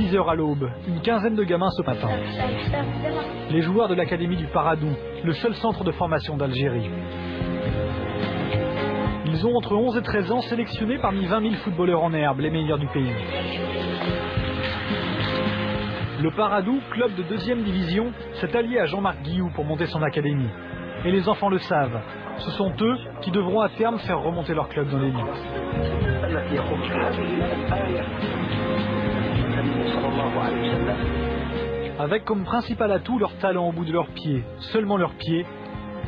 6h à l'aube, une quinzaine de gamins ce matin. Les joueurs de l'académie du Paradou, le seul centre de formation d'Algérie. Ils ont entre 11 et 13 ans sélectionnés parmi 20 000 footballeurs en herbe, les meilleurs du pays. Le Paradou, club de 2e division, s'est allié à Jean-Marc Guillou pour monter son académie. Et les enfants le savent. Ce sont eux qui devront à terme faire remonter leur club dans l'élite. Avec comme principal atout leur talent au bout de leurs pieds, seulement leurs pieds,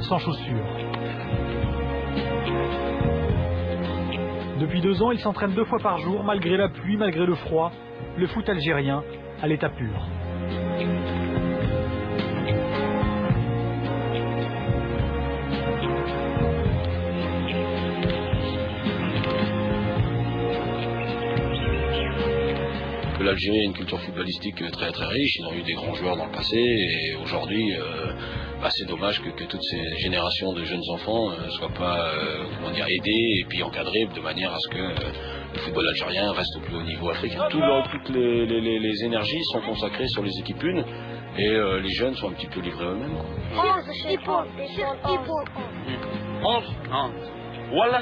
sans chaussures. Depuis 2 ans, ils s'entraînent 2 fois par jour, malgré la pluie, malgré le froid. Le foot algérien à l'état pur. L'Algérie a une culture footballistique très très riche, ils ont eu des grands joueurs dans le passé et aujourd'hui c'est dommage que toutes ces générations de jeunes enfants ne soient pas aidés et puis encadrés de manière à ce que le football algérien reste au plus haut niveau africain. Toutes les énergies sont consacrées sur les équipes une et les jeunes sont un petit peu livrés eux-mêmes. Voilà.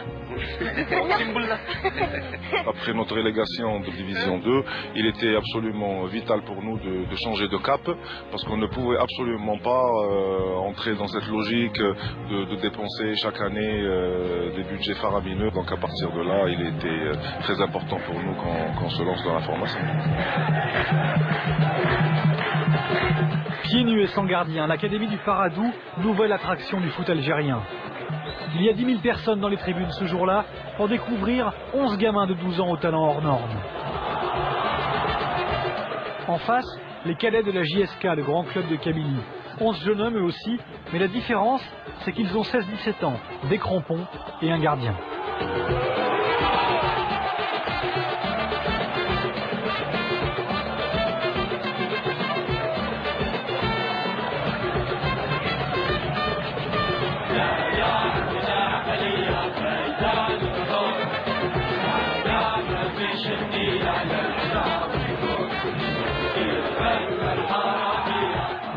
Après notre relégation de division 2, il était absolument vital pour nous de changer de cap parce qu'on ne pouvait absolument pas entrer dans cette logique de dépenser chaque année des budgets faramineux. Donc à partir de là, il était très important pour nous qu'on se lance dans la formation. Pieds nus et sans gardien, l'académie du Paradou, nouvelle attraction du foot algérien. Il y a 10 000 personnes dans les tribunes ce jour-là pour découvrir 11 gamins de 12 ans au talent hors norme. En face, les cadets de la JSK, le grand club de Kabylie. 11 jeunes hommes eux aussi, mais la différence, c'est qu'ils ont 16-17 ans, des crampons et un gardien.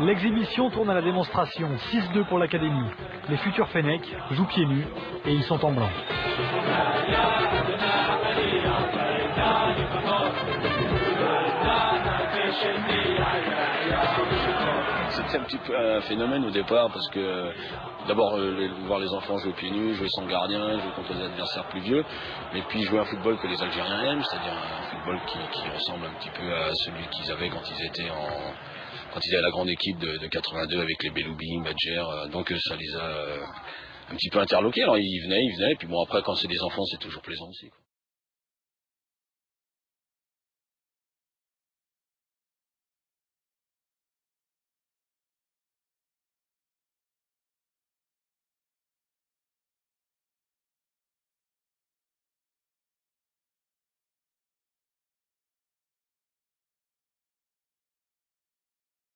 L'exhibition tourne à la démonstration, 6-2 pour l'académie. Les futurs Fennecs jouent pieds nus et ils sont en blanc. C'était un petit peu un phénomène au départ parce que d'abord voir les enfants jouer pieds nus, jouer sans gardien, jouer contre des adversaires plus vieux, et puis jouer un football que les Algériens aiment, c'est-à-dire un football qui ressemble un petit peu à celui qu'ils avaient quand ils étaient à la grande équipe de 82 avec les Beloubi, Badger, donc ça les a un petit peu interloqués. Alors ils venaient, et puis bon après quand c'est des enfants c'est toujours plaisant aussi.